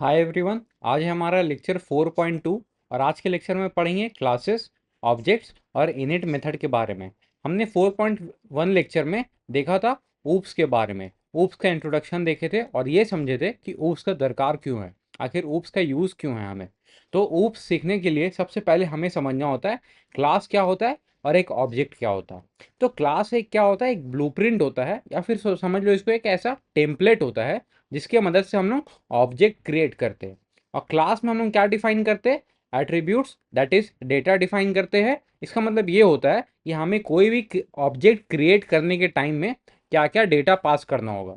Hi everyone. आज है हमारा लेक्चर 4.2 और आज के लेक्चर में पढ़ेंगे क्लासेस, ऑब्जेक्ट्स और इनिट मेथड के बारे में। हमने 4.1 लेक्चर में देखा था ऊप्स के बारे में। ऊप्स का इंट्रोडक्शन देखे थे और ये समझे थे कि ऊप्स का दरकार क्यों है, आखिर ऊप्स का यूज़ क्यों है हमें। तो ऊप्स सीखने के लिए सबसे पहले हमें समझना होता है क्लास क्या होता है और एक ऑब्जेक्ट क्या होता है। तो क्लास एक क्या होता है, एक ब्लूप्रिंट होता है या फिर समझ लो इसको एक ऐसा टेम्पलेट होता है जिसके मदद से हम लोग ऑब्जेक्ट क्रिएट करते हैं। और क्लास में हम लोग क्या डिफाइन करते हैं, attributes that is data define करते हैं। इसका मतलब ये होता है कि हमें कोई भी ऑब्जेक्ट क्रिएट करने के टाइम में क्या क्या डेटा पास करना होगा।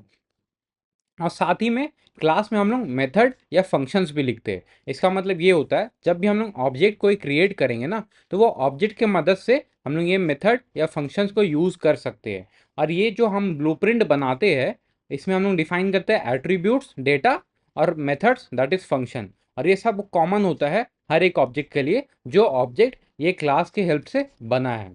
और साथ ही में क्लास में हम लोग मेथड या फंक्शंस भी लिखते हैं। इसका मतलब ये होता है जब भी हम लोग ऑब्जेक्ट कोई क्रिएट करेंगे ना, तो वो ऑब्जेक्ट के मदद से हम लोग ये मेथड या फंक्शंस को यूज़ कर सकते हैं। और ये जो हम ब्लूप्रिंट बनाते हैं, इसमें हम लोग डिफाइन करते हैं एट्रीब्यूट्स, डेटा और मेथड्स दैट इज फंक्शन। और ये सब कॉमन होता है हर एक ऑब्जेक्ट के लिए जो ऑब्जेक्ट ये क्लास के हेल्प से बना है।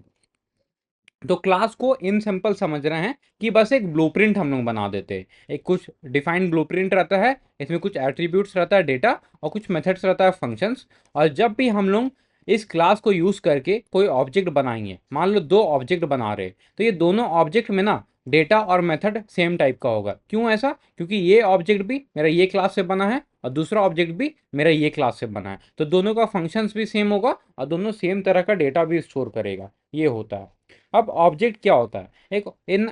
तो क्लास को इन सिंपल समझ रहे हैं कि बस एक ब्लूप्रिंट हम लोग बना देते हैं। एक कुछ डिफाइंड ब्लूप्रिंट रहता है, इसमें कुछ एट्रीब्यूट्स रहता है डेटा और कुछ मेथड्स रहता है फंक्शंस। और जब भी हम लोग इस क्लास को यूज करके कोई ऑब्जेक्ट बनाएंगे, मान लो दो ऑब्जेक्ट बना रहे, तो ये दोनों ऑब्जेक्ट में ना डेटा और मेथड सेम टाइप का होगा। क्यों ऐसा? क्योंकि ये ऑब्जेक्ट भी मेरा ये क्लास से बना है और दूसरा ऑब्जेक्ट भी मेरा ये क्लास से बना है, तो दोनों का फंक्शंस भी सेम होगा और दोनों सेम तरह का डेटा भी स्टोर करेगा। ये होता है। अब ऑब्जेक्ट क्या होता है? एक in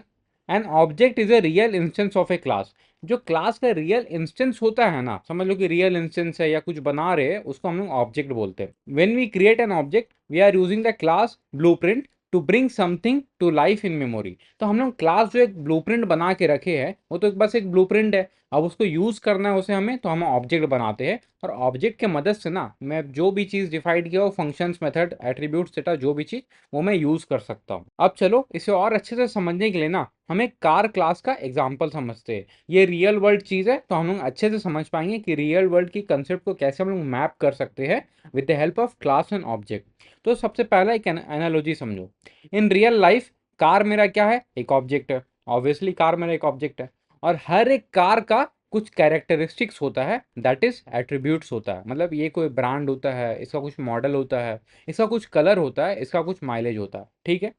an object is a real instance of A class. जो क्लास का रियल इंस्टेंस होता है ना, समझ लो कि रियल इंस्टेंस है या कुछ बना रहे हैं, उसको हम लोग ऑब्जेक्ट बोलते हैं। When we create an object we are using the class blueprint to bring something to life in memory. तो हम लोग क्लास जो एक ब्लूप्रिंट बना के रखे हैं वो तो बस एक ब्लूप्रिंट है। अब उसको यूज करना है उसे हमें, तो हम ऑब्जेक्ट बनाते हैं। और ऑब्जेक्ट के मदद से ना मैं जो भी चीज डिफाइंड किया हो, फंक्शंस, मेथड, एट्रीब्यूट्स, डेटा, जो भी चीज, वो मैं यूज कर सकता हूँ। अब चलो इसे और अच्छे से समझने के लिए ना हम एक कार क्लास का एग्जाम्पल समझते हैं। ये रियल वर्ल्ड चीज है, तो हम लोग अच्छे से समझ पाएंगे कि रियल वर्ल्ड की कंसेप्ट को कैसे हम लोग मैप कर सकते हैं with the help of class and object. तो सबसे पहला एक एनालॉजी समझो। इन रियल लाइफ कार मेरा क्या है? एक ऑब्जेक्ट है। ऑब्वियसली कार मेरा एक ऑब्जेक्ट है। और हर एक कार का कुछ कैरेक्टरिस्टिक्स होता है, दैट इज एट्रीब्यूट्स होता है। मतलब ये कोई ब्रांड होता है, इसका कुछ मॉडल होता है, इसका कुछ कलर होता है, इसका कुछ माइलेज होता है। ठीक है।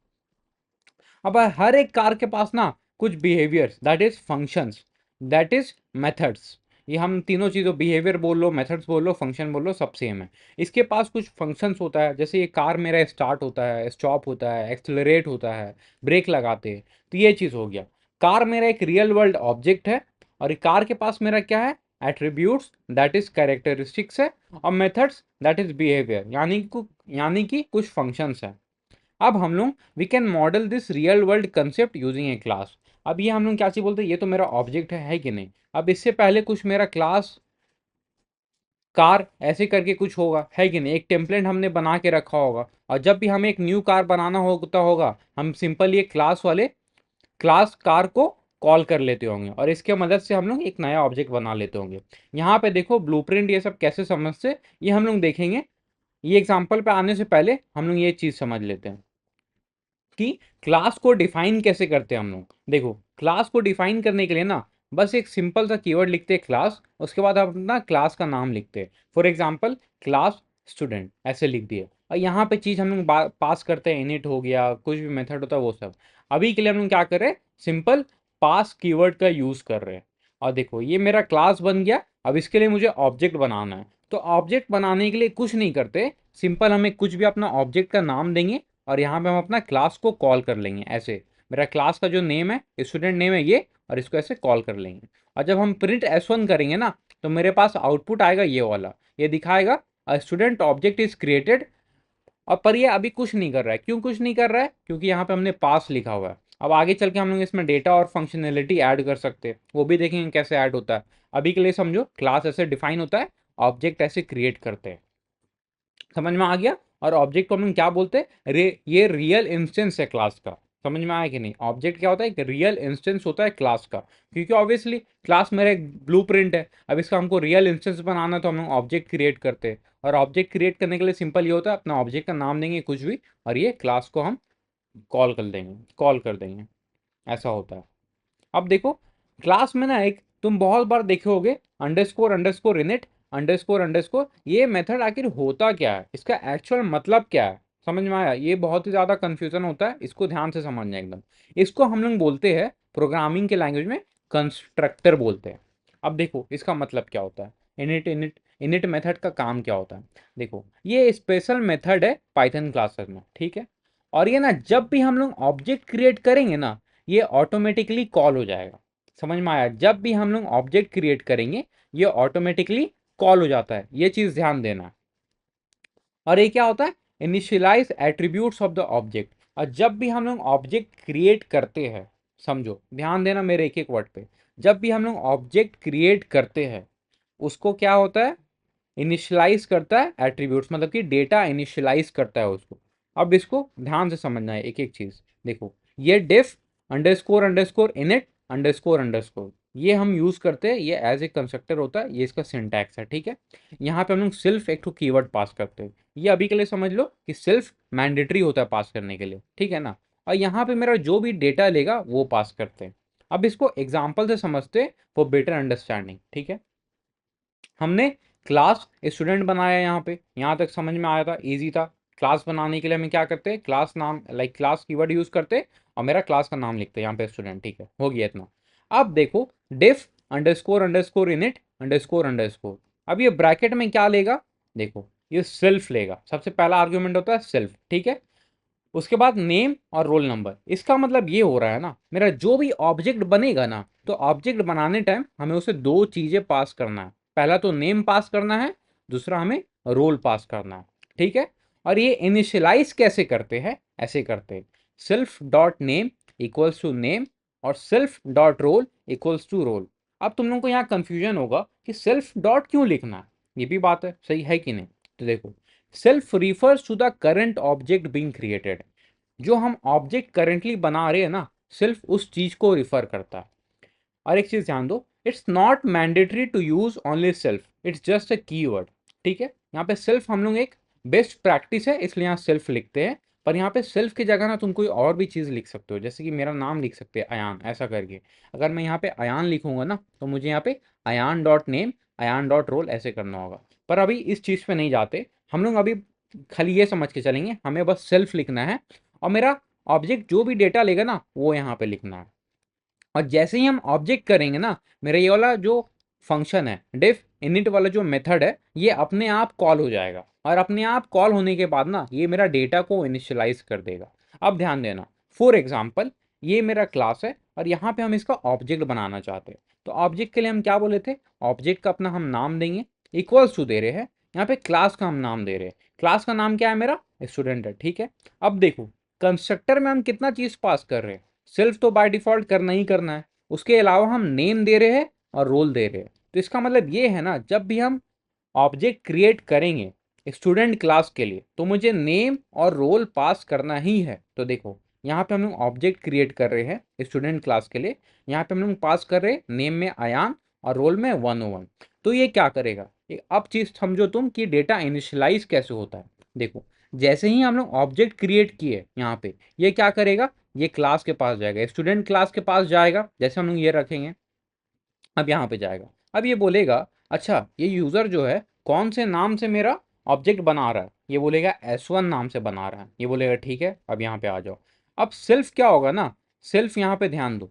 अब हर एक कार के पास ना कुछ behaviours that is functions, that is methods. ये हम तीनों चीज़ों, बिहेवियर बोल लो, मेथड्स बोल लो, फंक्शन बोल लो, सब सेम है। इसके पास कुछ फंक्शंस होता है, जैसे ये कार मेरा स्टार्ट होता है, स्टॉप होता है, एक्सेलरेट होता है, ब्रेक लगाते हैं। तो ये चीज़ हो गया। कार मेरा एक रियल वर्ल्ड ऑब्जेक्ट है और ये कार के पास मेरा क्या है? एट्रीब्यूट्स दैट इज कैरेक्टरिस्टिक्स है, और मेथड्स दैट इज बिहेवियर, यानी कि कुछ फंक्शंस है। अब हम लोग we can model this real world concept using a class. अब ये हम लोग क्या चीज बोलते हैं, ये तो मेरा ऑब्जेक्ट है कि नहीं? अब इससे पहले कुछ मेरा क्लास कार ऐसे करके कुछ होगा, है कि नहीं? एक टेम्पलेट हमने बना के रखा होगा, और जब भी हमें एक न्यू कार बनाना होता होगा, हम सिंपल ये क्लास वाले क्लास कार को कॉल कर लेते होंगे और इसके मदद से हम लोग एक नया ऑब्जेक्ट बना लेते होंगे। यहाँ पे देखो ब्लूप्रिंट ये सब कैसे समझते, ये हम लोग देखेंगे। ये एग्जाम्पल पे आने से पहले हम लोग ये चीज समझ लेते हैं कि क्लास को डिफाइन कैसे करते हैं हम लोग। देखो, क्लास को डिफाइन करने के लिए ना बस एक सिंपल सा कीवर्ड लिखते हैं क्लास, उसके बाद हम अपना क्लास का नाम लिखते हैं। फॉर एग्जांपल क्लास स्टूडेंट ऐसे लिख दिए, और यहाँ पे चीज हम लोग पास करते हैं, इनिट हो गया, कुछ भी मेथड होता है वो सब। अभी के लिए हम लोग क्या कर रहे हैं, सिंपल पास कीवर्ड का यूज कर रहे हैं। और देखो ये मेरा क्लास बन गया। अब इसके लिए मुझे ऑब्जेक्ट बनाना है, तो ऑब्जेक्ट बनाने के लिए कुछ नहीं करते, सिंपल हमें कुछ भी अपना ऑब्जेक्ट का नाम देंगे और यहाँ पे हम अपना क्लास को कॉल कर लेंगे ऐसे। मेरा क्लास का जो नेम है, स्टूडेंट नेम है ये, और इसको ऐसे कॉल कर लेंगे। और जब हम प्रिंट S1 करेंगे ना, तो मेरे पास आउटपुट आएगा ये वाला, ये दिखाएगा स्टूडेंट ऑब्जेक्ट इज क्रिएटेड। और पर ये अभी कुछ नहीं कर रहा है। क्यों कुछ नहीं कर रहा है? क्योंकि यहाँ पे हमने पास लिखा हुआ है। अब आगे चल के हम लोग इसमें डेटा और फंक्शनैलिटी ऐड कर सकते हैं, वो भी देखेंगे कैसे ऐड होता है। अभी के लिए समझो क्लास ऐसे डिफाइन होता है, ऑब्जेक्ट ऐसे क्रिएट करते हैं। समझ में आ गया? और ऑब्जेक्ट को हम क्या बोलते हैं, ये रियल इंस्टेंस है क्लास का। समझ में आया कि नहीं? ऑब्जेक्ट क्या होता है, एक रियल इंस्टेंस होता है क्लास का। क्योंकि ऑब्वियसली क्लास मेरा एक ब्लूप्रिंट है, अब इसका हमको रियल इंस्टेंस बनाना है, तो हम लोग ऑब्जेक्ट क्रिएट करते हैं। और ऑब्जेक्ट क्रिएट करने के लिए सिंपल ये होता है, अपना ऑब्जेक्ट का नाम देंगे कुछ भी, और ये क्लास को हम कॉल कर देंगे। ऐसा होता है। अब देखो, क्लास में ना एक तुम बहुत बार देखे होगे underscore underscore init underscore underscore, ये मेथड आखिर होता क्या है, इसका एक्चुअल मतलब क्या है, समझ में आया? ये बहुत ही ज्यादा कंफ्यूजन होता है, इसको ध्यान से समझना एकदम। इसको हम लोग बोलते हैं प्रोग्रामिंग के लैंग्वेज में कंस्ट्रक्टर बोलते हैं। अब देखो इसका मतलब क्या होता है, इनिट इनिट इनिट मेथड का काम क्या होता है। देखो ये स्पेशल मेथड है पाइथन क्लासेस में, ठीक है। और ये ना जब भी हम लोग ऑब्जेक्ट क्रिएट करेंगे ना, ये ऑटोमेटिकली कॉल हो जाएगा। समझ में आया? जब भी हम लोग ऑब्जेक्ट क्रिएट करेंगे ये ऑटोमेटिकली कॉल हो जाता है, ये चीज ध्यान देना। और ये क्या होता है, initialise attributes of the object. और जब भी हम लोग ऑब्जेक्ट क्रिएट करते हैं, समझो ध्यान देना मेरे एक एक वर्ड पे, जब भी हम लोग ऑब्जेक्ट क्रिएट करते हैं उसको क्या होता है, इनिशियलाइज करता है एट्रीब्यूट्स, मतलब कि डेटा इनिशियलाइज करता है उसको। अब इसको ध्यान से समझना है एक एक चीज। देखो ये def underscore underscore init underscore underscore, ये हम यूज करते हैं, ये एज ए कंस्ट्रक्टर होता है, ये इसका सिंटैक्स है, ठीक है। यहाँ पे हम लोग सिर्फ एक तो कीवर्ड पास करते हैं, ये अभी के लिए समझ लो कि सिर्फ मैंडेटरी होता है पास करने के लिए, ठीक है ना। और यहाँ पे मेरा जो भी डेटा लेगा वो पास करते हैं। अब इसको एग्जाम्पल से समझते हैं फॉर बेटर अंडरस्टैंडिंग, ठीक है। हमने क्लास स्टूडेंट बनाया, यहाँ पे यहाँ तक समझ में आया था, इजी था। क्लास बनाने के लिए हमें क्या करते हैं, क्लास नाम लाइक क्लास कीवर्ड यूज करते हैं और मेरा क्लास का नाम लिखते हैं यहाँ पे स्टूडेंट, ठीक है, हो गया इतना। अब देखो def underscore underscore init underscore underscore, अब ये ब्रैकेट में क्या लेगा, देखो ये सेल्फ लेगा, सबसे पहला आर्ग्यूमेंट होता है सेल्फ, ठीक है। उसके बाद नेम और रोल नंबर, इसका मतलब ये हो रहा है ना, मेरा जो भी ऑब्जेक्ट बनेगा ना, तो ऑब्जेक्ट बनाने टाइम हमें उसे दो चीजें पास करना है, पहला तो नेम पास करना है, दूसरा हमें रोल पास करना है, ठीक है। और ये इनिशियलाइज कैसे करते हैं, ऐसे करते हैं self dot name equals to name और self dot role equals to role. अब तुम लोगों को यहाँ कंफ्यूजन होगा कि सेल्फ डॉट क्यों लिखना है, ये भी बात है, सही है कि नहीं। तो देखो self refers to the current object being created, जो हम ऑब्जेक्ट करेंटली बना रहे हैं ना, सिर्फ उस चीज को रिफर करता है। और एक चीज ध्यान दो, it's not mandatory to use only self, it's just a keyword, ठीक है। यहाँ पे सेल्फ हम लोग एक बेस्ट प्रैक्टिस है इसलिए यहाँ सेल्फ लिखते हैं, पर यहाँ पे सेल्फ की जगह ना तुम कोई और भी चीज लिख सकते हो, जैसे कि मेरा नाम लिख सकते हैं अयान, ऐसा करके। अगर मैं यहाँ पे अयान लिखूंगा ना, तो मुझे यहाँ पे Ayaan dot name Ayaan dot roll ऐसे करना होगा। पर अभी इस चीज पे नहीं जाते हम लोग, अभी खाली ये समझ के चलेंगे हमें बस सेल्फ लिखना है और मेरा ऑब्जेक्ट जो भी डेटा लेगा ना वो यहाँ पे लिखना है। और जैसे ही हम ऑब्जेक्ट करेंगे ना, मेरा ये वाला जो फंक्शन है डिफ इनिट वाला जो मेथड है, ये अपने आप कॉल हो जाएगा और अपने आप कॉल होने के बाद ना ये मेरा डेटा को इनिशियलाइज कर देगा। अब ध्यान देना, फॉर एग्जाम्पल ये मेरा क्लास है और यहाँ पे हम इसका ऑब्जेक्ट बनाना चाहते हैं, तो ऑब्जेक्ट के लिए हम क्या बोले थे, ऑब्जेक्ट का अपना हम नाम देंगे, इक्वल्स टू दे रहे हैं, यहाँ पे क्लास का हम नाम दे रहे हैं, क्लास का नाम क्या है मेरा स्टूडेंट है, ठीक है। अब देखो कंस्ट्रक्टर में हम कितना चीज पास कर रहे हैं, सिर्फ तो बाय डिफॉल्ट करना ही करना है, उसके अलावा हम नेम दे रहे हैं और रोल दे रहे हैं। तो इसका मतलब ये है ना, जब भी हम ऑब्जेक्ट क्रिएट करेंगे स्टूडेंट क्लास के लिए, तो मुझे नेम और रोल पास करना ही है। तो देखो यहाँ पे हम लोग ऑब्जेक्ट क्रिएट कर रहे हैं स्टूडेंट क्लास के लिए, यहाँ पे हम लोग पास कर रहे हैं नेम में अयान और रोल में 101। तो ये क्या करेगा, ये अब चीज समझो तुम कि डेटा इनिशियलाइज कैसे होता है। देखो जैसे ही हम लोग ऑब्जेक्ट क्रिएट किए यहाँ पे, ये क्या करेगा, ये क्लास के पास जाएगा, स्टूडेंट क्लास के पास जाएगा, जैसे हम लोग ये रखेंगे, अब यहाँ पे जाएगा। अब ये बोलेगा अच्छा ये यूजर जो है कौन से नाम से मेरा ऑब्जेक्ट बना रहा है, ये बोलेगा S1 नाम से बना रहा है, ये बोलेगा ठीक है, अब यहाँ पे आ जाओ। अब सेल्फ क्या होगा ना, सेल्फ यहाँ पे ध्यान दो,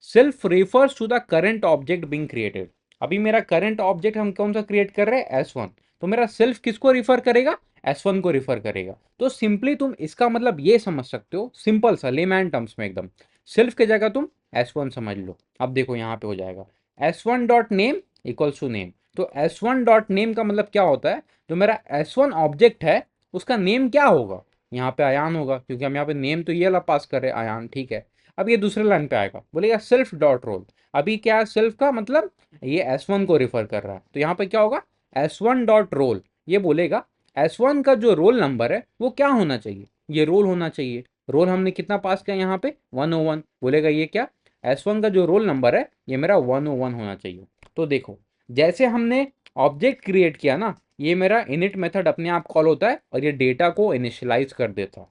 self refers to the current object being created. अभी मेरा करंट ऑब्जेक्ट हम कौन सा क्रिएट कर रहे हैं, S1, तो मेरा सेल्फ किसको रिफर करेगा, S1 को रिफर करेगा। तो सिंपली तुम इसका मतलब ये समझ सकते हो, सिंपल सा लेमैन टर्म्स में एकदम, सेल्फ की जगह तुम S1 समझ लो। अब देखो यहाँ पे हो जाएगा S1 dot name equals to name, तो S1 डॉट नेम का मतलब क्या होता है, जो मेरा S1 ऑब्जेक्ट है उसका नेम क्या होगा, यहाँ पे अयान होगा, क्योंकि हम यहाँ पे नेम तो ये वाला पास कर रहे हैं अयान, ठीक है। अब ये दूसरे लाइन पे आएगा, बोलेगा सेल्फ डॉट रोल, अभी क्या है सेल्फ का मतलब, ये S1 को रिफर कर रहा है, तो यहाँ पे क्या होगा S1 डॉट रोल, ये बोलेगा S1 का जो रोल नंबर है वो क्या होना चाहिए, ये रोल होना चाहिए। रोल हमने कितना पास किया यहाँ पे 101, बोलेगा ये क्या S1 का जो रोल नंबर है ये मेरा 101 होना चाहिए। तो देखो जैसे हमने ऑब्जेक्ट क्रिएट किया ना, ये मेरा इनिट मेथड अपने आप कॉल होता है और ये डेटा को इनिशियलाइज कर देता है।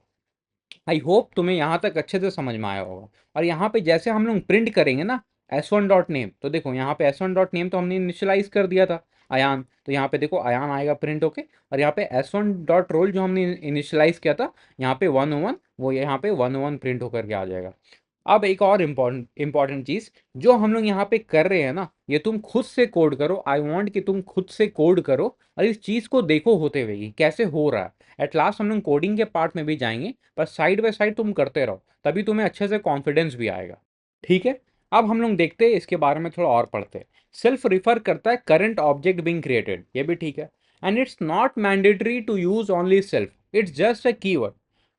आई होप तुम्हें यहाँ तक अच्छे से समझ में आया होगा। और यहाँ पे जैसे हम लोग प्रिंट करेंगे ना S1 डॉट नेम, तो देखो यहाँ पे S1 डॉट नेम तो हमने इनिशियलाइज कर दिया था अयान, तो यहाँ पे देखो अयान आएगा प्रिंट होके, और यहाँ पे S1 डॉट रोल जो हमने इनिशियलाइज किया था यहाँ पे 101, वो यहाँ पे 101 प्रिंट होकर के आ जाएगा। अब एक और इम्पॉर्टेंट चीज जो हम लोग यहाँ पे कर रहे हैं ना, ये तुम खुद से कोड करो। आई वांट कि तुम खुद से कोड करो और इस चीज को देखो होते हुए कि कैसे हो रहा है। एट लास्ट हम लोग कोडिंग के पार्ट में भी जाएंगे, पर साइड बाय साइड तुम करते रहो, तभी तुम्हें अच्छे से कॉन्फिडेंस भी आएगा। ठीक है, अब हम लोग देखते हैं इसके बारे में थोड़ा और पढ़ते हैं। सेल्फ रिफर करता है करंट ऑब्जेक्ट बीइंग क्रिएटेड, ये भी ठीक है। And it's not mandatory to use only self, it's just a keyword.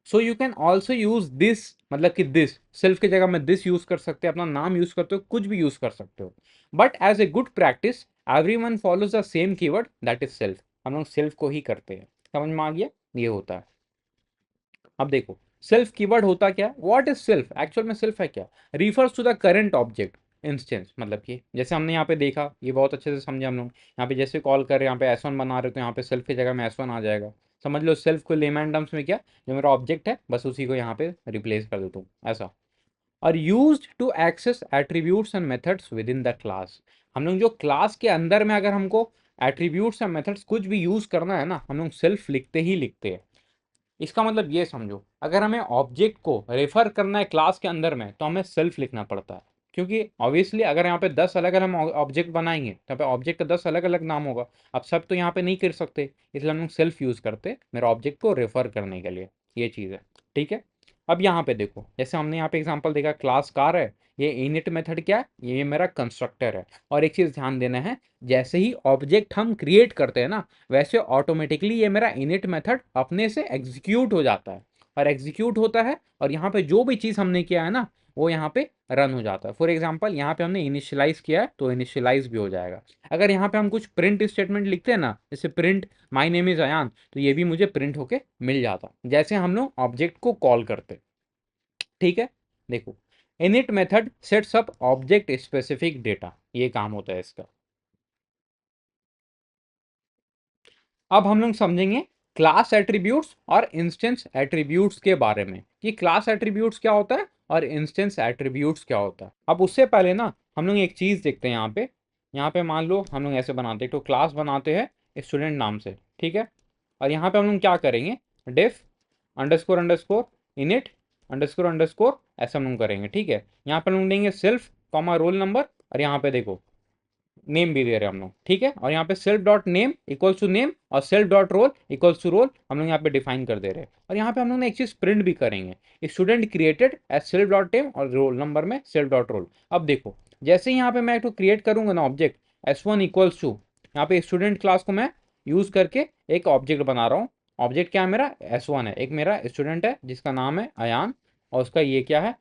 So you can also use this, मतलब कि दिस सेल्फ की जगह में दिस यूज कर सकते हो, अपना नाम यूज करते हो, कुछ भी यूज कर सकते हो। But as a good practice everyone follows the same keyword that is self, हम लोग सेल्फ को ही करते हैं। समझ में आ गया, ये होता है। अब देखो सेल्फ कीवर्ड होता क्या है, व्हाट इज सेल्फ, एक्चुअल में सेल्फ है क्या, refers to the current object instance, मतलब कि जैसे हमने यहाँ पे देखा, ये बहुत अच्छे से समझे हम लोग। यहाँ पे जैसे कॉल कर रहे हैं, यहाँ पे S1 बना रहे हो, तो यहाँ पे सेल्फ की जगह में S1 आ जाएगा। समझ लो सेल्फ को लेमैन टर्म्स में क्या, जो मेरा ऑब्जेक्ट है बस उसी को यहाँ पे रिप्लेस कर देता हूँ, ऐसा। और used to access attributes and methods within the class, हम लोग जो क्लास के अंदर में अगर हमको एट्रीब्यूट्स एंड मेथड्स कुछ भी यूज करना है ना, हम लोग सेल्फ लिखते ही लिखते हैं। इसका मतलब ये समझो, अगर हमें ऑब्जेक्ट को रेफर करना है क्लास के अंदर में, तो हमें सेल्फ लिखना पड़ता है। क्योंकि ऑब्वियसली अगर यहाँ पे 10 अलग अलग हम ऑब्जेक्ट बनाएंगे तो यहाँ पे ऑब्जेक्ट का 10 अलग अलग नाम होगा। अब सब तो यहाँ पे नहीं कर सकते, इसलिए हम लोग सेल्फ यूज करते हैं मेरे ऑब्जेक्ट को रेफर करने के लिए, ये चीज़ है। ठीक है, अब यहाँ पे देखो, जैसे हमने यहाँ पे एग्जाम्पल देखा, क्लास कार है, ये इनिट मेथड क्या है, ये मेरा कंस्ट्रक्टर है। और एक चीज़ ध्यान देना है, जैसे ही ऑब्जेक्ट हम क्रिएट करते हैं ना, वैसे ऑटोमेटिकली ये मेरा इनिट मेथड अपने से एग्जीक्यूट हो जाता है, और एग्जीक्यूट होता है, और यहाँ पे जो भी चीज़ हमने किया है ना, वो यहाँ पे रन हो जाता है। फॉर एग्जांपल यहाँ पे हमने इनिशियलाइज किया है, तो इनिशियलाइज भी हो जाएगा। अगर यहाँ पे हम कुछ प्रिंट स्टेटमेंट लिखते हैं ना, जैसे print my name is Ayaan, तो ये भी मुझे प्रिंट होके मिल जाता, जैसे हम लोग ऑब्जेक्ट को कॉल करते। ठीक है, देखो init method sets up object specific data, ये काम होता है इसका। अब हम लोग समझेंगे क्लास एट्रीब्यूट्स और इंस्टेंस एट्रीब्यूट्स के बारे में, कि क्लास एट्रीब्यूट्स क्या होता है और इंस्टेंस एट्रीब्यूट्स क्या होता है। अब उससे पहले ना हम लोग एक चीज देखते हैं। यहाँ पे मान लो हम लोग ऐसे बनाते हैं, तो क्लास बनाते हैं स्टूडेंट नाम से, ठीक है। और यहाँ पे हम लोग क्या करेंगे, def underscore underscore init underscore underscore, ऐसा हम लोग करेंगे, ठीक है। यहाँ पे हम लोग देंगे सेल्फ कॉमा रोल नंबर, और यहाँ पे देखो नेम भी दे रहे हैं हम लोग, ठीक है। और यहाँ पे self dot name equals to name और self dot role equals to roll हम लोग यहाँ पे डिफाइन कर दे रहे हैं। और यहाँ पे हम लोग ने एक चीज प्रिंट भी करेंगे, student created as self dot name और रोल नंबर में सेल्फ डॉट रोल। अब देखो जैसे ही यहाँ पे मैं एक क्रिएट करूंगा ना ऑब्जेक्ट S1 इक्वल्स टू, यहाँ पे स्टूडेंट क्लास को मैं यूज करके एक ऑब्जेक्ट बना रहा हूँ। ऑब्जेक्ट क्या है मेरा, S1 है, एक मेरा स्टूडेंट है जिसका नाम है अयान, और उसका ये क्या है,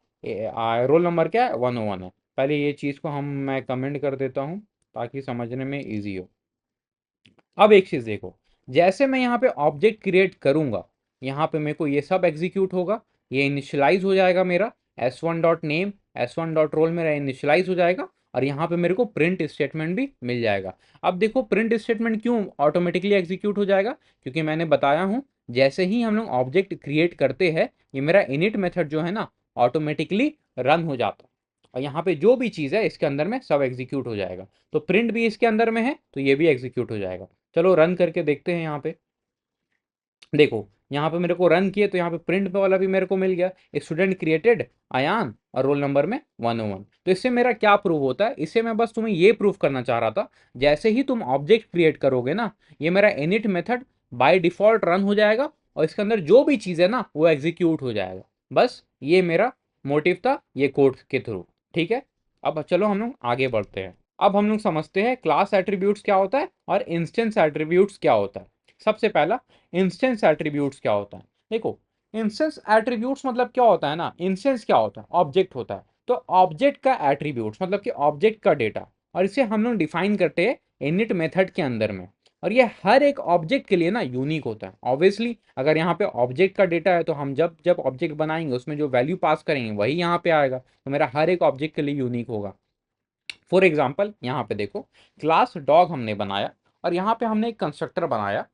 रोल नंबर क्या है, 101 है। पहले ये चीज़ को मैं कमेंट कर देता हूँ ताकि समझने में इजी हो। अब एक चीज देखो, जैसे मैं यहाँ पे ऑब्जेक्ट क्रिएट करूंगा, यहाँ पे मेरे को ये सब एग्जीक्यूट होगा, ये इनिशियलाइज हो जाएगा मेरा S1 dot name S1 dot roll मेरा इनिशियलाइज हो जाएगा, और यहाँ पे मेरे को प्रिंट स्टेटमेंट भी मिल जाएगा। अब देखो प्रिंट स्टेटमेंट क्यों ऑटोमेटिकली एग्जीक्यूट हो जाएगा, क्योंकि मैंने बताया हूँ जैसे ही हम लोग ऑब्जेक्ट क्रिएट करते हैं, ये मेरा इनिट मेथड जो है ना ऑटोमेटिकली रन हो जाता है, और यहाँ पे जो भी चीज़ है इसके अंदर में सब एग्जीक्यूट हो जाएगा। तो प्रिंट भी इसके अंदर में है, तो ये भी एग्जीक्यूट हो जाएगा। चलो रन करके देखते हैं। यहाँ पे देखो, यहाँ पे मेरे को रन किए तो यहाँ पे प्रिंट वाला भी मेरे को मिल गया, स्टूडेंट क्रिएटेड अयान और रोल नंबर में 101। तो इससे मेरा क्या प्रूव होता है, इससे मैं बस तुम्हें ये प्रूव करना चाह रहा था, जैसे ही तुम ऑब्जेक्ट क्रिएट करोगे ना, ये मेरा init method by default run हो जाएगा, और इसके अंदर जो भी चीज़ है ना वो एग्जीक्यूट हो जाएगा। बस ये मेरा मोटिव था ये कोड के थ्रू, ठीक है। अब चलो हम लोग आगे बढ़ते हैं। अब हम लोग समझते हैं क्लास एट्रीब्यूट्स क्या होता है और इंस्टेंस एट्रीब्यूट्स क्या होता है। सबसे पहला इंस्टेंस एट्रीब्यूट्स क्या होता है, देखो इंस्टेंस एट्रीब्यूट्स मतलब क्या होता है ना, इंस्टेंस क्या होता है, ऑब्जेक्ट होता है। तो ऑब्जेक्ट का एट्रीब्यूट्स मतलब कि ऑब्जेक्ट का डेटा, और इसे हम लोग डिफाइन करते हैं इनिट मेथड के अंदर में। और ये हर एक ऑब्जेक्ट के लिए ना यूनिक होता है। ऑब्वियसली अगर यहाँ पे ऑब्जेक्ट का डेटा है, तो हम जब जब ऑब्जेक्ट बनाएंगे उसमें जो वैल्यू पास करेंगे वही यहाँ पे आएगा, तो मेरा हर एक ऑब्जेक्ट के लिए यूनिक होगा। फॉर एग्जाम्पल यहाँ पे देखो, क्लास डॉग हमने बनाया, और यहाँ पे हमने एक कंस्ट्रक्टर बनाया,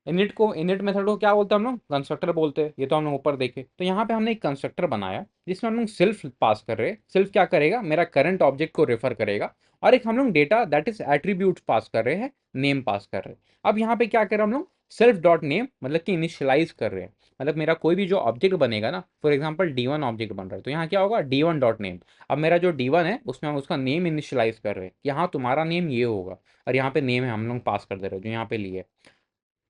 इनिट मेथड को क्या बोलते हैं हम लोग? कंस्ट्रक्टर बोलते हैं। ये तो हम लोग ऊपर देखे। तो यहाँ पे हमने एक कंस्ट्रक्टर बनाया जिसमें हम लोग सेल्फ पास कर रहे हैं। सेल्फ क्या करेगा? मेरा करंट ऑब्जेक्ट को रेफर करेगा। और एक हम लोग डेटा दैट इज एट्रीब्यूट पास कर रहे हैं, नेम पास कर रहे हैं। अब यहाँ पे क्या कर रहे हैं हम लोग? सेल्फ डॉट नेम मतलब कि इनिशियलाइज कर रहे हैं। मतलब मेरा कोई भी जो ऑब्जेक्ट बनेगा ना, फॉर एग्जाम्पल D1 ऑब्जेक्ट बन रहा है, तो यहाँ क्या होगा? D1 dot name. अब मेरा जो D1 है उसमें हम उसका नेम इनिशियलाइज कर रहे हैं। यहाँ तुम्हारा नेम ये होगा, और यहाँ पे नेम है हम लोग पास कर दे रहे हैं जो यहाँ पे लिए।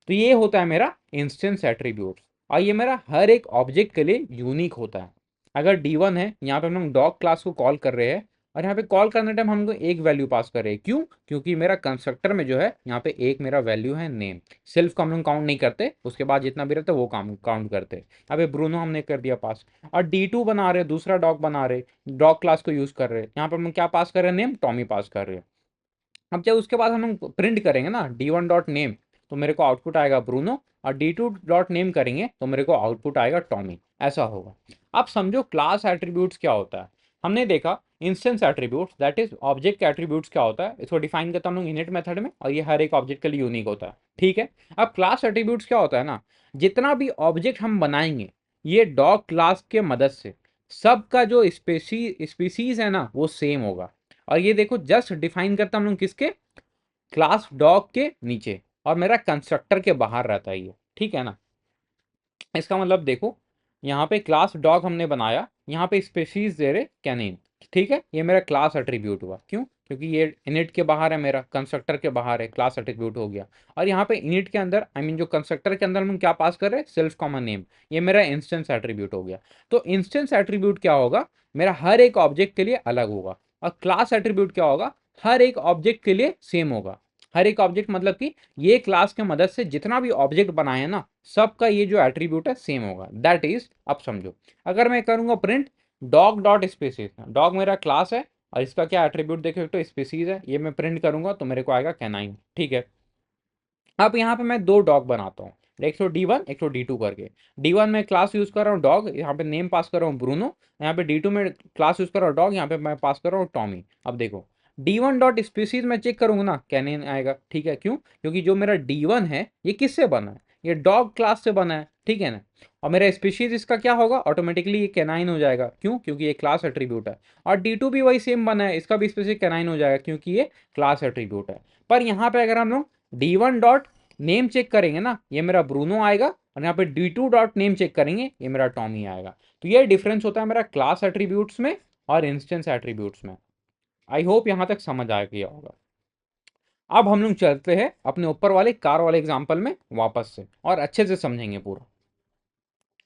तो ये होता है मेरा इंस्टेंस एट्रीब्यूट्स, और ये मेरा हर एक ऑब्जेक्ट के लिए यूनिक होता है। अगर D1 है, यहाँ पे हम लोग डॉग क्लास को कॉल कर रहे हैं, और यहाँ पे कॉल करने टाइम हमको एक वैल्यू पास कर रहे हैं। क्यों? क्योंकि मेरा कंस्ट्रक्टर में जो है यहाँ पे एक मेरा वैल्यू है नेम। सेल्फ को हम लोग काउंट नहीं करते, उसके बाद जितना भी रहता है वो काम काउंट करते हैं। यहाँ पे ब्रूनो हमने कर दिया पास। और D2 बना रहे, दूसरा डॉग बना रहे, डॉग क्लास को यूज कर रहे हैं। यहाँ पे हम लोग क्या पास कर रहे हैं? नेम, टॉमी पास कर रहे हैं। अब जब उसके बाद हम लोग प्रिंट करेंगे ना D1 डॉट नेम, तो मेरे को आउटपुट आएगा ब्रूनो। और D2 डॉट नेम करेंगे तो मेरे को आउटपुट आएगा टॉमी। ऐसा होगा। अब समझो क्लास एट्रीब्यूट्स क्या होता है। हमने देखा instance attributes that is object के एट्रीब्यूट्स क्या होता है, इसको डिफाइन करता हम लोग इनिट मेथड में, और ये हर एक ऑब्जेक्ट के लिए यूनिक होता है। ठीक है। अब क्लास एट्रीब्यूट्स क्या होता है ना, जितना भी ऑब्जेक्ट हम बनाएंगे ये डॉग क्लास के मदद से, सबका जो स्पीसीज है ना वो सेम होगा। और ये देखो जस्ट डिफाइन करता हम लोग किसके? क्लास डॉग के नीचे, और मेरा कंस्ट्रक्टर के बाहर रहता है ये। ठीक है ना। इसका मतलब देखो, यहाँ पे क्लास डॉग हमने बनाया, यहाँ पे स्पेसीज दे रहे कैनिन। ठीक है, ये मेरा क्लास एट्रीब्यूट हुआ। क्यों? क्योंकि ये इनिट के बाहर है, मेरा कंस्ट्रक्टर के बाहर है, क्लास एट्रीब्यूट हो गया। और यहाँ पे इनिट के अंदर आई मीन जो कंस्ट्रक्टर के अंदर हम क्या पास कर रहे हैं? Self common name. ये मेरा इंस्टेंस एट्रीब्यूट हो गया। तो इंस्टेंस एट्रीब्यूट क्या होगा? मेरा हर एक ऑब्जेक्ट के लिए अलग होगा। और क्लास एट्रीब्यूट क्या होगा? हर एक ऑब्जेक्ट के लिए सेम होगा। हर एक ऑब्जेक्ट मतलब कि ये क्लास के मदद से जितना भी ऑब्जेक्ट बनाए ना, सबका ये जो एट्रीब्यूट है सेम होगा। दैट इज, अब समझो, अगर मैं करूंगा print dog dot species, dog मेरा क्लास है और इसका क्या एट्रीब्यूट देखे तो स्पेसीज है, ये मैं प्रिंट करूंगा तो मेरे को आएगा कैनाइन। ठीक है। अब यहाँ पे मैं दो डॉग बनाता हूँ, एक तो D1 एक तो D2 करके। D1 में क्लास यूज कर रहा हूँ डॉग, यहाँ पे नेम पास कर रहा हूँ ब्रूनो। यहाँ पे D2 में क्लास यूज कर रहा हूँ डॉग, यहाँ पे मैं पास कर रहा हूँ टॉमी। अब देखो D1 डॉट स्पीसीज में चेक करूंगा ना, कैनिन आएगा। ठीक है। क्यों? क्योंकि जो मेरा D1 है ये किससे बना है? ये डॉग क्लास से बना है। ठीक है ना। और मेरा स्पीशीज इसका क्या होगा? ऑटोमेटिकली ये कैनाइन हो जाएगा। क्यों? क्योंकि ये क्लास एट्रीब्यूट है। और D2 भी वही सेम बना है, इसका भी स्पेसिफिक कैनाइन हो जाएगा क्योंकि ये क्लास एट्रीब्यूट है। पर यहाँ पे अगर हम लोग D1 डॉट नेम चेक करेंगे ना, ये मेरा ब्रूनो आएगा। और यहाँ पे D2 डॉट नेम चेक करेंगे, ये मेरा टॉमी आएगा। तो ये डिफरेंस होता है मेरा क्लास एट्रीब्यूट्स में और इंस्टेंस एट्रीब्यूट्स में। आई होप यहां तक समझ आ गया होगा। अब हम लोग चलते हैं अपने ऊपर वाले कार वाले एग्जाम्पल में वापस से, और अच्छे से समझेंगे पूरा।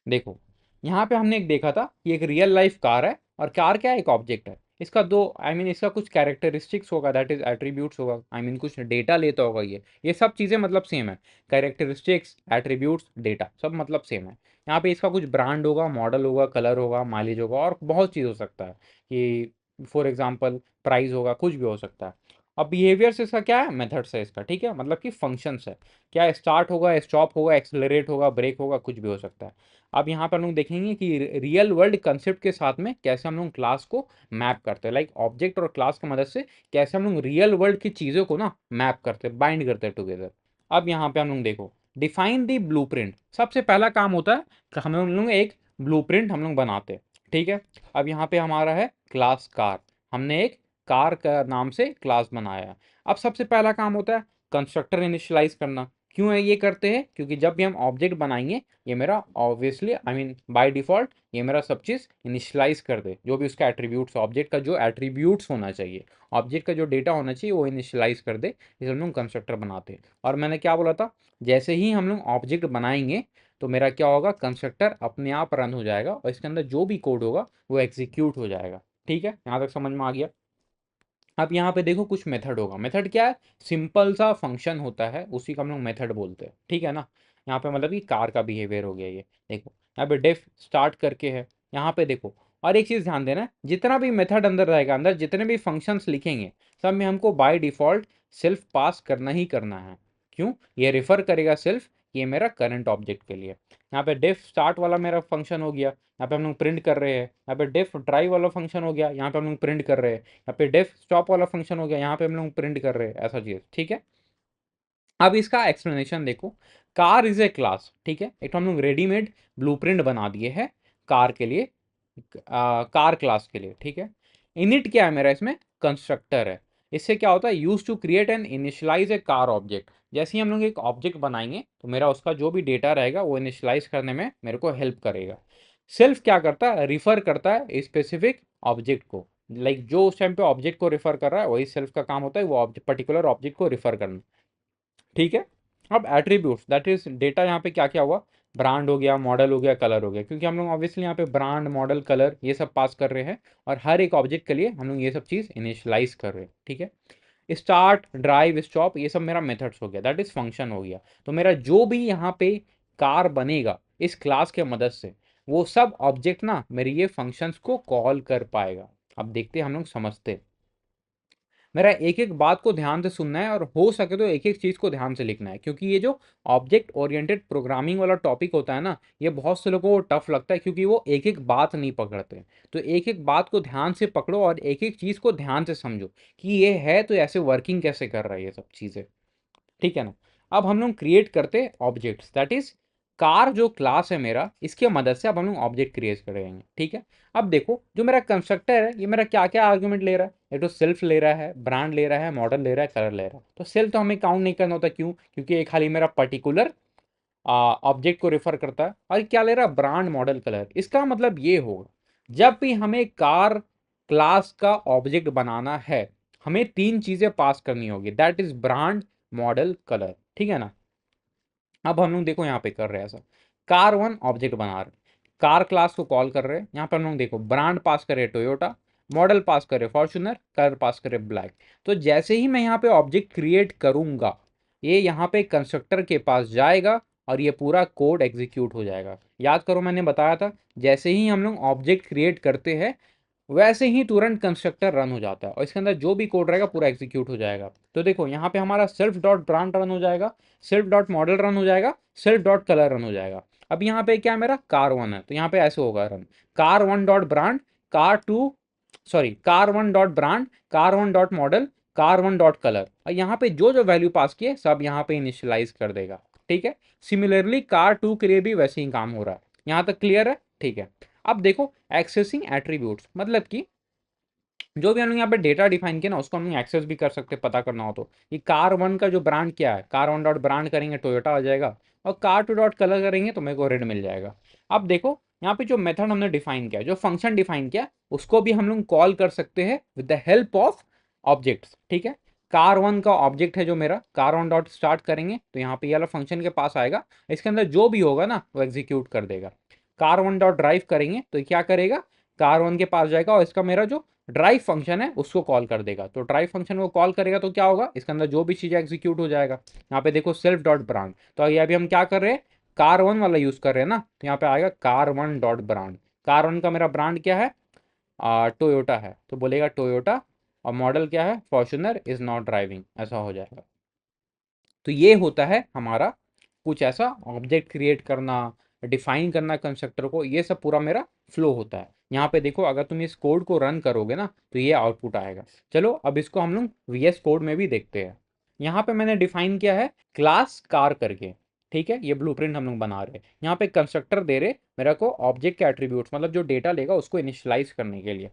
देखो, यहाँ पे हमने एक देखा था कि एक रियल लाइफ कार है, और कार क्या है? एक ऑब्जेक्ट है। इसका दो आई मीन इसका कुछ कैरेक्टरिस्टिक्स होगा, दैट इज एट्रीब्यूट्स होगा, आई मीन कुछ डेटा लेता होगा। ये सब चीज़ें मतलब सेम है। कैरेक्टरिस्टिक्स, एट्रीब्यूट्स, डेटा सब मतलब सेम है। यहाँ पे इसका कुछ ब्रांड होगा, मॉडल होगा, कलर होगा, माइलेज होगा, और बहुत चीज़ हो सकता है कि फॉर एग्जाम्पल प्राइस होगा, कुछ भी हो सकता है। अब बिहेवियर्स इसका क्या है? मेथड्स है इसका। ठीक है, मतलब कि फंक्शंस है। क्या स्टार्ट होगा, स्टॉप होगा, एक्सेलरेट होगा, ब्रेक होगा, कुछ भी हो सकता है। अब यहाँ पर हम लोग देखेंगे कि रियल वर्ल्ड कंसेप्ट के साथ में कैसे हम लोग क्लास को मैप करते हैं, लाइक ऑब्जेक्ट और क्लास की मदद से कैसे हम लोग रियल वर्ल्ड की चीज़ों को ना मैप करते हैं, बाइंड करते हैं टुगेदर। अब यहाँ पे हम लोग देखो, डिफाइन दी ब्लूप्रिंट। सबसे पहला काम होता है कि हम लोग एक ब्लूप्रिंट हम लोग बनाते हैं। ठीक है। अब यहाँ पे हमारा है क्लास कार। हमने एक कार का नाम से क्लास बनाया है। अब सबसे पहला काम होता है कंस्ट्रक्टर इनिशियलाइज करना। क्यों है ये करते हैं? क्योंकि जब भी हम ऑब्जेक्ट बनाएंगे, ये मेरा obviously I mean by default ये मेरा सब चीज़ इनिशियलाइज कर दे, जो भी उसका एट्रीब्यूट्स, ऑब्जेक्ट का जो एट्रीब्यूट्स होना चाहिए, ऑब्जेक्ट का जो डेटा होना चाहिए वो इनिशियलाइज कर दे। इसे हम लोग कंस्ट्रक्टर बनाते हैं। और मैंने क्या बोला था? जैसे ही हम लोग ऑब्जेक्ट बनाएंगे तो मेरा क्या होगा? कंस्ट्रक्टर अपने आप रन हो जाएगा, और इसके अंदर जो भी कोड होगा वो एग्जीक्यूट हो जाएगा। ठीक है, यहाँ तक समझ में आ गया। अब यहाँ पे देखो कुछ मेथड होगा। मेथड क्या है? सिंपल सा फंक्शन होता है, उसी को हम लोग मेथड बोलते हैं। ठीक है ना। यहाँ पे मतलब कि कार का बिहेवियर हो गया ये। देखो यहाँ पे डेफ स्टार्ट करके है। यहाँ पे देखो, और एक चीज़ ध्यान देना, जितना भी मेथड अंदर रहेगा, अंदर जितने भी फंक्शंस लिखेंगे, सब में हमको बाय डिफॉल्ट सेल्फ पास करना ही करना है। क्यों? ये रेफर करेगा सेल्फ, ये मेरा करंट ऑब्जेक्ट के लिए। यहाँ पे डेफ स्टार्ट वाला मेरा फंक्शन हो गया, यहाँ पे हम लोग प्रिंट कर रहे हैं। यहाँ पे डेफ ड्राइव वाला फंक्शन हो गया, यहाँ पे हम लोग प्रिंट कर रहे हैं। यहाँ पे डेफ स्टॉप वाला फंक्शन हो गया, यहाँ पे हम लोग प्रिंट कर रहे हैं। ऐसा चीज़। ठीक है। अब इसका एक्सप्लेनेशन देखो। कार इज ए क्लास, ठीक है, एक तो हम लोग रेडीमेड ब्लूप्रिंट बना दिए है कार के लिए, कार क्लास के लिए, ठीक है। इनिट क्या है मेरा इसमें, कंस्ट्रक्टर है। इससे क्या होता है, use to create and initialise a car object. जैसे ही हम लोग एक ऑब्जेक्ट बनाएंगे तो मेरा उसका जो भी डेटा रहेगा वो इनिशियलाइज करने में मेरे को हेल्प करेगा। सेल्फ क्या करता है, रिफर करता है स्पेसिफिक ऑब्जेक्ट को, लाइक जो उस टाइम पे ऑब्जेक्ट को रिफर कर रहा है वही सेल्फ का काम होता है, वो पर्टिकुलर ऑब्जेक्ट को रिफर करना, ठीक है। अब एट्रीब्यूट्स दैट इज डेटा, यहाँ पे क्या क्या हुआ, ब्रांड हो गया, मॉडल हो गया, कलर हो गया, क्योंकि हम लोग ऑब्वियसली यहाँ पे ब्रांड, मॉडल, कलर ये सब पास कर रहे हैं, और हर एक ऑब्जेक्ट के लिए हम लोग ये सब चीज़ इनिशियलाइज कर रहे हैं, ठीक है। स्टार्ट, ड्राइव, स्टॉप ये सब मेरा मेथड्स हो गया, दैट इज फंक्शन हो गया। तो मेरा जो भी यहाँ पे कार बनेगा इस क्लास के मदद से, वो सब ऑब्जेक्ट ना मेरे ये फंक्शंस को कॉल कर पाएगा। अब देखते हैं हम लोग समझते हैं। मेरा एक एक बात को ध्यान से सुनना है, और हो सके तो एक एक चीज़ को ध्यान से लिखना है, क्योंकि ये जो ऑब्जेक्ट ओरिएंटेड प्रोग्रामिंग वाला टॉपिक होता है ना, ये बहुत से लोगों को टफ लगता है, क्योंकि वो एक एक बात नहीं पकड़ते। तो एक एक बात को ध्यान से पकड़ो और एक एक चीज़ को ध्यान से समझो कि ये है तो ऐसे वर्किंग कैसे कर रहा है ये सब चीज़ें, ठीक है ना। अब हम लोग क्रिएट करते ऑब्जेक्ट्स, दैट इज कार जो क्लास है मेरा, इसके मदद से अब हम लोग ऑब्जेक्ट क्रिएट करेंगे, ठीक है। अब देखो जो मेरा कंस्ट्रक्टर है ये मेरा क्या क्या आर्गुमेंट ले रहा है, ये तो सेल्फ ले रहा है, ब्रांड ले रहा है, मॉडल ले रहा है, कलर ले रहा है। तो सेल्फ तो हमें काउंट नहीं करना होता, क्यों, क्योंकि ये खाली मेरा पर्टिकुलर ऑब्जेक्ट को रेफर करता है। और क्या ले रहा है, ब्रांड, मॉडल, कलर। इसका मतलब ये होगा, जब भी हमें कार क्लास का ऑब्जेक्ट बनाना है, हमें तीन चीजें पास करनी होगी, that is brand, model, colour, ठीक है ना। अब हम लोग देखो यहाँ पे कर रहे हैं ऐसा, कार वन ऑब्जेक्ट बना रहे, कार क्लास को कॉल कर रहे हैं। यहाँ पे हम लोग देखो ब्रांड पास करे टोयोटा, मॉडल पास करे फॉर्च्यूनर, कलर पास करे ब्लैक। तो जैसे ही मैं यहाँ पे ऑब्जेक्ट क्रिएट करूंगा, ये यहाँ पे कंस्ट्रक्टर के पास जाएगा और ये पूरा कोड एग्जीक्यूट हो जाएगा। याद करो मैंने बताया था, जैसे ही हम लोग ऑब्जेक्ट क्रिएट करते हैं वैसे ही तुरंत कंस्ट्रक्टर रन हो जाता है, और इसके अंदर जो भी कोड रहेगा पूरा एग्जीक्यूट हो जाएगा। तो देखो यहाँ पे हमारा सेल्फ डॉट ब्रांड रन हो जाएगा, सेल्फ डॉट मॉडल रन हो जाएगा, सेल्फ डॉट कलर रन हो जाएगा। अब यहाँ पे क्या है, मेरा कार वन है, तो यहाँ पे ऐसे होगा run, car one dot brand, car two, sorry, car one dot brand, car one dot model, car one dot colour, और यहाँ पे जो जो वैल्यू पास किए सब यहाँ पे इनिशियलाइज कर देगा, ठीक है। सिमिलरली कार टू के लिए भी वैसे ही काम हो रहा है। यहाँ तक क्लियर है, ठीक है। अब देखो एक्सेसिंग एट्रीब्यूट्स, मतलब कि जो भी हम लोग यहाँ पे डेटा डिफाइन किया ना उसको हम लोग एक्सेस भी कर सकते हैं, पता करना हो तो। ये कार वन का जो ब्रांड क्या है, कार वन डॉट ब्रांड करेंगे टोयोटा आ जाएगा, और कार टू डॉट कलर करेंगे तो मेरे को रेड मिल जाएगा। अब देखो यहाँ पे जो मेथड हमने डिफाइन किया, जो फंक्शन डिफाइन किया, उसको भी हम लोग कॉल कर सकते हैं with the help of objects, ठीक है। कार वन का ऑब्जेक्ट है जो मेरा, कार वन डॉट स्टार्ट करेंगे तो यहाँ पे ये वाला फंक्शन के पास आएगा, इसके अंदर जो भी होगा ना वो एग्जीक्यूट कर देगा। कार वन डॉट ड्राइव करेंगे तो ये क्या करेगा, कार वन के पास जाएगा और इसका मेरा जो ड्राइव फंक्शन है उसको कॉल कर देगा। तो ड्राइव फंक्शन को कॉल करेगा तो क्या होगा, इसके अंदर जो भी चीज़ें एग्जीक्यूट हो जाएगा। यहाँ पे देखो सेल्फ डॉट ब्रांड, तो ये अभी हम क्या कर रहे हैं, कार वन वाला यूज कर रहे हैं ना, तो यहाँ पे आएगा car one dot brand. Car one का मेरा ब्रांड क्या है, टोयोटा है, तो बोलेगा टोयोटा, और मॉडल क्या है, फॉर्च्यूनर इज नॉट ड्राइविंग, ऐसा हो जाएगा। तो ये होता है हमारा कुछ ऐसा ऑब्जेक्ट क्रिएट करना, डिफाइन करना कंस्ट्रक्टर को, ये सब पूरा मेरा फ्लो होता है। यहाँ पे देखो अगर तुम इस कोड को रन करोगे ना तो ये आउटपुट आएगा। चलो अब इसको हम लोग VS कोड में भी देखते हैं। यहाँ पे मैंने डिफाइन किया है क्लास कार करके, ठीक है। ये ब्लूप्रिंट हम लोग बना रहे हैं, यहाँ पे कंस्ट्रक्टर दे रहे मेरे को ऑब्जेक्ट के एट्रीब्यूट्स, मतलब जो डेटा लेगा उसको इनिशियलाइज करने के लिए,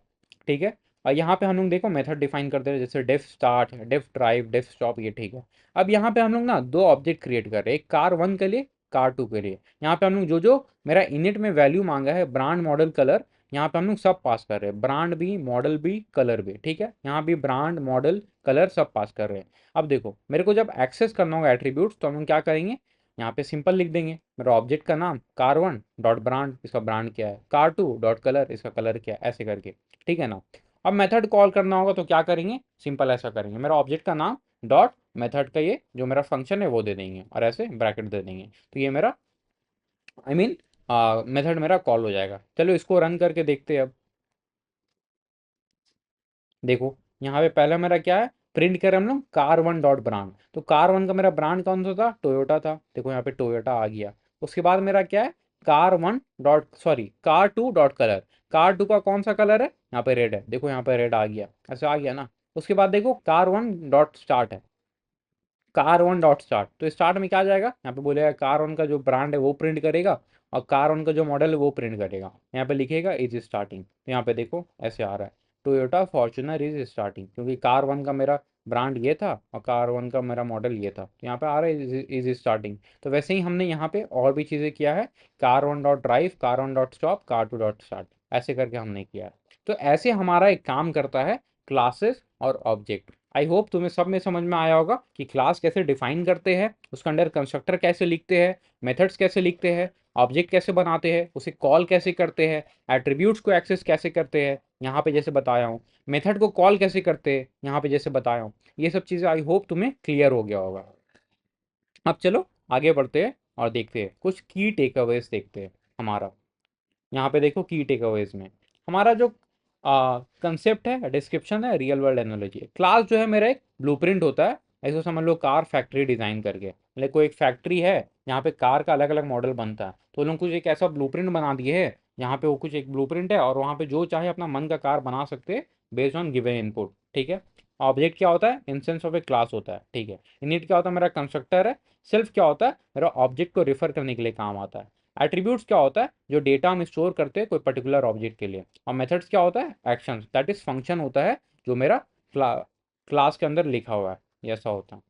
ठीक है। और यहाँ पे हम लोग देखो मेथड डिफाइन करते हैं, जैसे def start, def drive, def stop, ये ठीक है। अब यहाँ पे हम लोग ना दो ऑब्जेक्ट क्रिएट कर रहे हैं, एक कार वन के लिए, कार टू के लिए। यहाँ पे हम लोग जो जो मेरा इनिट में वैल्यू मांगा है, ब्रांड, मॉडल, कलर, यहाँ पे हम लोग सब पास कर रहे हैं, ब्रांड भी, मॉडल भी, कलर भी, ठीक है। यहाँ भी ब्रांड, मॉडल, कलर सब पास कर रहे हैं। अब देखो मेरे को जब एक्सेस करना होगा एट्रीब्यूट्स तो हम लोग क्या करेंगे, यहाँ पे सिंपल लिख देंगे मेरा ऑब्जेक्ट का नाम कार वन डॉट ब्रांड, इसका ब्रांड क्या है, कार टू डॉट कलर, इसका कलर क्या है, ऐसे करके, ठीक है ना। अब मेथड कॉल करना होगा तो क्या करेंगे, सिंपल ऐसा करेंगे, मेरा ऑब्जेक्ट का नाम डॉट मेथड का ये जो मेरा फंक्शन है वो दे देंगे, और ऐसे ब्रैकेट दे देंगे, तो ये मेरा आई मीन मेथड मेरा कॉल हो जाएगा। चलो इसको रन करके देखते हैं अब। देखो यहाँ पे पहला मेरा क्या है, प्रिंट करें हम लोग कार वन डॉट ब्रांड, तो कार वन का मेरा ब्रांड कौन सा था, टोयोटा था, देखो यहाँ पे टोयोटा आ गया। उसके बाद मेरा क्या है, car one dot sorry car two dot colour, car two का कौन सा कलर है, यहाँ पे रेड है, देखो यहाँ पे रेड आ गया, ऐसे आ गया ना। उसके बाद देखो कार वन डॉट स्टार्ट है, कार1 डॉट स्टार्ट, तो स्टार्ट में क्या आ जाएगा, यहाँ पे बोलेगा कार1 का जो ब्रांड है वो प्रिंट करेगा और कार1 का जो मॉडल है वो प्रिंट करेगा। यहाँ पे लिखेगा इज स्टार्टिंग, तो यहाँ पे देखो ऐसे आ रहा है टोयोटा फॉर्च्यूनर इज स्टार्टिंग, क्योंकि कार1 का मेरा ब्रांड ये था और कार1 का मेरा मॉडल ये था, तो यहाँ पे आ रहा है इज स्टार्टिंग। तो वैसे ही हमने यहाँ पे और भी चीज़ें किया है, car one dot drive, car one dot stop, car two dot start, ऐसे करके हमने किया है। तो ऐसे हमारा एक काम करता है क्लासेस और ऑब्जेक्ट। आई होप तुम्हें सब में समझ में आया होगा कि क्लास कैसे डिफाइन करते हैं, उसके अंदर कंस्ट्रक्टर कैसे लिखते हैं, मेथड्स कैसे लिखते हैं, ऑब्जेक्ट कैसे बनाते हैं, उसे कॉल कैसे करते हैं, एट्रीब्यूट्स को एक्सेस कैसे करते हैं, यहाँ पे जैसे बताया हूँ, मेथड को कॉल कैसे करते हैं, यहाँ पे जैसे बताया हूँ। ये सब चीज़ें आई होप तुम्हें क्लियर हो गया होगा। अब चलो आगे बढ़ते हैं और देखते हैं कुछ की टेकअवेज देखते हैं हमारा। यहाँ पे देखो की टेकअवेज में हमारा जो कंसेप्ट है, डिस्क्रिप्शन है, रियल वर्ल्ड एनालॉजी है। क्लास जो है मेरा एक ब्लूप्रिंट होता है, ऐसे समझ लो कार फैक्ट्री डिजाइन करके, मतलब कोई एक फैक्ट्री है यहाँ पे कार का अलग अलग मॉडल बनता है, तो लोग कुछ एक ऐसा ब्लूप्रिंट बना दिए है, यहाँ पे वो कुछ एक ब्लूप्रिंट है और वहाँ पे जो चाहे अपना मन का कार बना सकते हैं बेस्ड ऑन गिवन इनपुट, ठीक है। ऑब्जेक्ट क्या होता है, इंस्टेंस ऑफ ए क्लास होता है, ठीक है। इनिट क्या होता है, मेरा कंस्ट्रक्टर है। सेल्फ क्या होता है, मेरा ऑब्जेक्ट को रिफर करने के लिए काम आता है। एट्रीब्यूट्स क्या होता है, जो डेटा हम स्टोर करते हैं कोई पर्टिकुलर ऑब्जेक्ट के लिए। और मेथड्स क्या होता है, एक्शंस, दैट इज फंक्शन होता है जो मेरा क्लास के अंदर लिखा हुआ है, ये ऐसा होता है।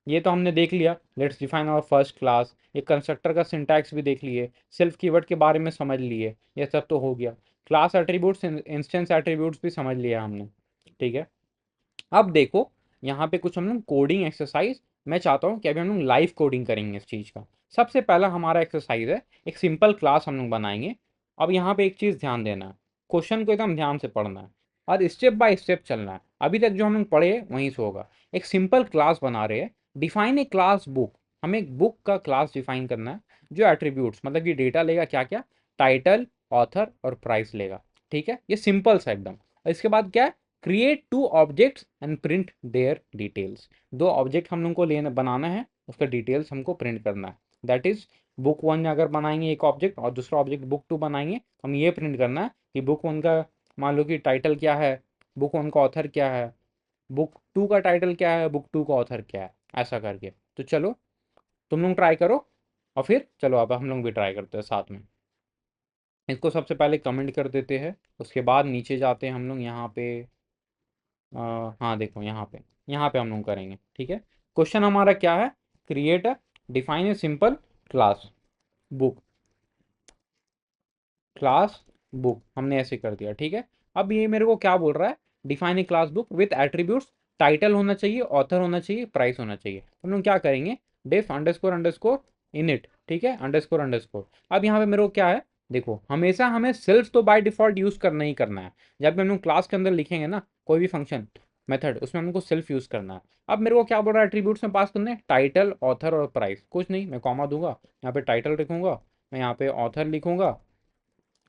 ये तो हमने देख लिया, let's define our first class. ये कंस्ट्रक्टर का सिंटैक्स भी देख लिए, सेल्फ कीवर्ड के बारे में समझ लिए, ये सब तो हो गया। क्लास एट्रीब्यूट्स, इंस्टेंस एट्रीब्यूट्स भी समझ लिया हमने, ठीक है। अब देखो यहाँ पे कुछ हम लोग कोडिंग एक्सरसाइज, मैं चाहता हूँ कि अभी हम लोग लाइव कोडिंग करेंगे इस चीज़ का। सबसे पहला हमारा एक्सरसाइज है, एक सिंपल क्लास हम लोग बनाएंगे। अब यहाँ पे एक चीज़ ध्यान देना है, क्वेश्चन को एकदम ध्यान से पढ़ना है और स्टेप बाय स्टेप चलना है। अभी तक जो हम लोग पढ़े वहीं से होगा। एक सिंपल क्लास बना रहे हैं, डिफाइन ए क्लास बुक। हमें एक बुक का क्लास डिफाइन करना है जो एट्रीब्यूट्स मतलब कि डेटा लेगा, क्या क्या, टाइटल, ऑथर और प्राइस लेगा, ठीक है। ये सिंपल सा एकदम। और इसके बाद क्या है, create two objects and print their details. दो ऑब्जेक्ट हम लोग को लेना बनाना है, उसका डिटेल्स हमको प्रिंट करना है। दैट इज बुक वन अगर बनाएंगे एक ऑब्जेक्ट और दूसरा ऑब्जेक्ट बुक टू बनाएंगे, हम ये प्रिंट करना है कि बुक वन का मान लो कि टाइटल क्या है, बुक वन का ऑथर क्या है, बुक टू का टाइटल क्या है, बुक टू का ऑथर क्या है, ऐसा करके। तो चलो तुम लोग ट्राई करो और फिर चलो अब हम लोग भी ट्राई करते हैं साथ में। इसको सबसे पहले कमेंट कर देते हैं, उसके बाद नीचे जाते हैं हम लोग यहाँ पे। हाँ देखो यहाँ पे हम लोग करेंगे, ठीक है। क्वेश्चन हमारा क्या है, create a define a simple class book, class book हमने ऐसे कर दिया, ठीक है। अब ये मेरे को क्या बोल रहा है, define a class book with attributes, title होना चाहिए, ऑथर होना चाहिए, प्राइस होना चाहिए। हम लोग क्या करेंगे, डिफ अंडरस्कोर अंडरस्कोर इनिट, ठीक है, अंडरस्कोर अंडरस्कोर। अब यहाँ पे मेरे को क्या है, देखो हमेशा हमें सेल्फ तो बाय डिफॉल्ट यूज करना ही करना है। जब भी हम लोग क्लास के अंदर लिखेंगे ना कोई भी फंक्शन मेथड, उसमें हमको सेल्फ यूज करना है। अब मेरे को क्या बोल रहा है, एट्रीब्यूट्स में पास करने टाइटल, ऑथर और प्राइस। कुछ नहीं, मैं कॉमा दूंगा, यहाँ पे टाइटल लिखूंगा, मैं यहाँ पे ऑथर लिखूंगा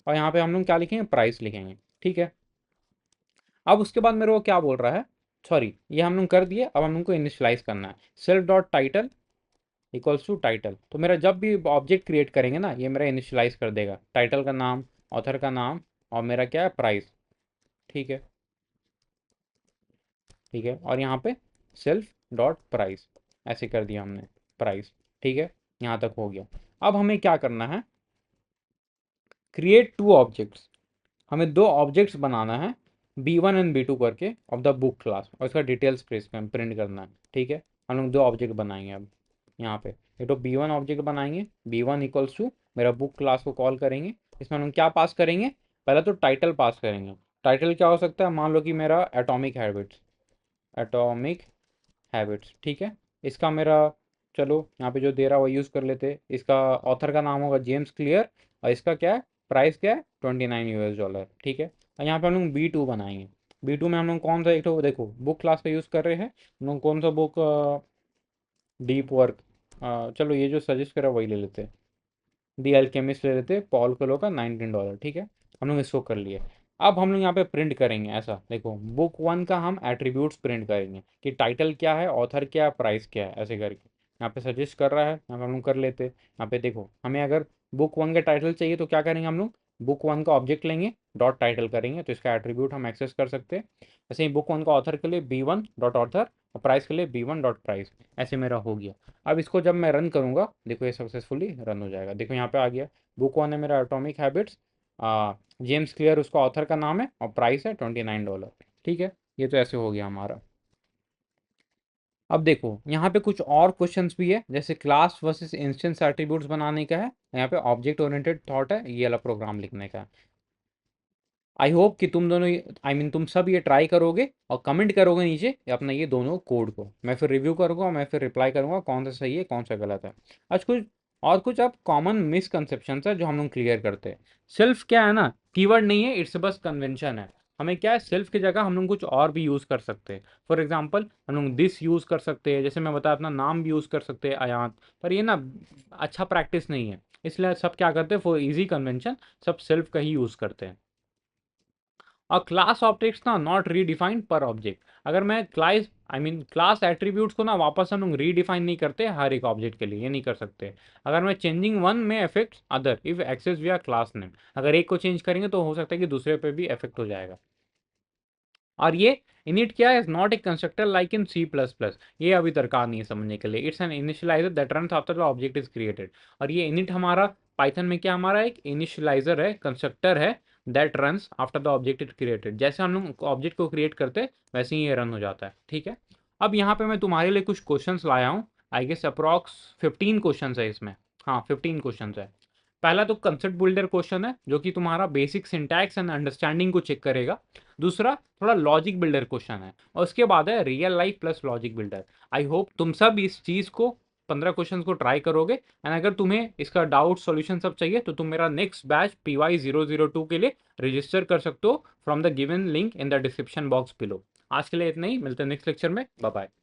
और यहाँ पे हम लोग क्या लिखेंगे, प्राइस लिखेंगे, ठीक है। अब उसके बाद मेरे को क्या बोल रहा है, सॉरी ये हम लोग कर दिए, अब हम लोग को इनिशियलाइज करना है। Self dot title equals to title, तो मेरा जब भी ऑब्जेक्ट क्रिएट करेंगे ना ये मेरा इनिशियलाइज कर देगा, टाइटल का नाम, ऑथर का नाम और मेरा क्या है, प्राइस, ठीक है, ठीक है। और यहाँ पे सेल्फ डॉट प्राइस ऐसे कर दिया हमने, प्राइस, ठीक है। यहाँ तक हो गया। अब हमें क्या करना है, क्रिएट टू ऑब्जेक्ट्स, हमें दो ऑब्जेक्ट्स बनाना है, B1 एंड B2 करके ऑफ द बुक क्लास, और इसका डिटेल्स प्रिंट करना है, ठीक है। हम लोग दो ऑब्जेक्ट बनाएंगे अब यहाँ पे, ये तो B1 ऑब्जेक्ट बनाएंगे, B1 इक्वल्स टू मेरा बुक क्लास को कॉल करेंगे। इसमें हम लोग क्या पास करेंगे, पहले तो टाइटल पास करेंगे। टाइटल क्या हो सकता है, मान लो कि मेरा एटॉमिक हैबिट्स, एटॉमिक हैबिट्स, ठीक है। इसका मेरा, चलो यहाँ पे जो दे रहा है वो यूज़ कर लेते। इसका ऑथर का नाम होगा जेम्स क्लियर और इसका क्या है, प्राइस क्या है, $29, ठीक है। और यहाँ पे हम लोग B2 बनाएंगे। B2 में हम लोग कौन सा, एक तो देखो बुक क्लास का यूज़ कर रहे हैं हम लोग, कौन सा बुक, डीप वर्क, चलो ये जो सजेस्ट करा वही ले लेते, दी अल्केमिस्ट ले लेते, पॉल कोलो का $19, ठीक है। हम लोग इसको कर लिए। अब हम लोग यहाँ पे प्रिंट करेंगे, ऐसा देखो बुक वन का हम एट्रीब्यूट्स प्रिंट करेंगे कि टाइटल क्या है, ऑथर क्या है, प्राइस क्या है, ऐसे करके। यहाँ पे सजेस्ट कर रहा है, यहाँ पे हम लोग कर लेते। यहाँ पे देखो हमें अगर बुक वन का टाइटल चाहिए तो क्या करेंगे हम लोग, बुक वन का ऑब्जेक्ट लेंगे, डॉट टाइटल करेंगे तो इसका एट्रीब्यूट हम एक्सेस कर सकते हैं। ऐसे ही बुक वन का ऑथर के लिए B1 डॉट ऑथर और प्राइस के लिए b1 डॉट प्राइस, ऐसे मेरा हो गया। अब इसको जब मैं रन करूँगा, देखो ये सक्सेसफुली रन हो जाएगा। देखो यहाँ पे आ गया, बुक वन है मेरा एटॉमिक हैबिट्स, जेम्स क्लियर उसका ऑथर का नाम है, और प्राइस है $29। ठीक है, ये तो ऐसे हो गया हमारा। अब देखो यहाँ पे कुछ और क्वेश्चंस भी है, जैसे क्लास वर्सेस इंस्टेंस एट्रीब्यूट्स बनाने का है, यहाँ पे ऑब्जेक्ट ओरिएंटेड थॉट है, ये वाला प्रोग्राम लिखने का है। आई होप कि तुम दोनों तुम सब ये ट्राई करोगे और कमेंट करोगे नीचे अपना ये दोनों कोड को, मैं फिर रिव्यू करूँगा और मैं फिर रिप्लाई करूँगा कौन सा सही है कौन सा गलत है। आज कुछ अब कॉमन मिसकंसेप्शन है जो हम लोग क्लियर करते हैं। सेल्फ क्या है ना, कीवर्ड नहीं है, इट्स बस कन्वेंशन है। हमें क्या है, सेल्फ की जगह हम लोग कुछ और भी यूज़ कर सकते हैं। फॉर एग्जाम्पल हम लोग दिस यूज़ कर सकते हैं, जैसे मैं बताया अपना नाम भी यूज़ कर सकते हैं अयान, पर ये ना अच्छा प्रैक्टिस नहीं है, इसलिए सब क्या करते हैं, फॉर इजी कन्वेंशन सब सेल्फ का ही यूज़ करते हैं। और क्लास ऑब्जेक्ट्स ना नॉट रीडिफाइंड पर ऑब्जेक्ट, अगर मैं क्लास एट्रीब्यूट्स को ना वापस हम लोग रीडिफाइन नहीं करते हर एक ऑब्जेक्ट के लिए, ये नहीं कर सकते। अगर मैं चेंजिंग वन में अफेक्ट्स अदर इफ एक्सेस विया क्लास नेम, अगर एक को चेंज करेंगे तो हो सकता है कि दूसरे पे भी इफेक्ट हो जाएगा। और ये इनिट क्या है, not a constructor like in C++, ये अभी दरकार नहीं है समझने के लिए। It's an initialiser that runs after the object is created. और ये इनिट हमारा पाइथन में क्या, हमारा एक इनिशियलाइजर है, कंस्ट्रक्टर है, that runs after the object is created. जैसे हम लोग ऑब्जेक्ट को क्रिएट करते हैं वैसे ही ये रन हो जाता है। ठीक है, अब यहाँ पे मैं तुम्हारे लिए कुछ क्वेश्चन लाया हूँ, आई गेस अप्रॉक्स 15 क्वेश्चन है इसमें। हाँ 15 क्वेश्चन है। पहला तो कंसेप्ट बिल्डर क्वेश्चन है जो कि तुम्हारा बेसिक सिंटैक्स एंड अंडरस्टैंडिंग को चेक करेगा। दूसरा थोड़ा लॉजिक बिल्डर क्वेश्चन है, और उसके बाद है real life plus logic builder. I hope तुम सब इस चीज़ को 15 क्वेश्चन को ट्राई करोगे, एंड अगर तुम्हें इसका डाउट सॉल्यूशन सब चाहिए तो तुम मेरा नेक्स्ट बैच PY002 के लिए रजिस्टर कर सकते हो from the given link in the description box below. आज के लिए इतना ही, मिलते हैं नेक्स्ट लेक्चर में, बाय बाय।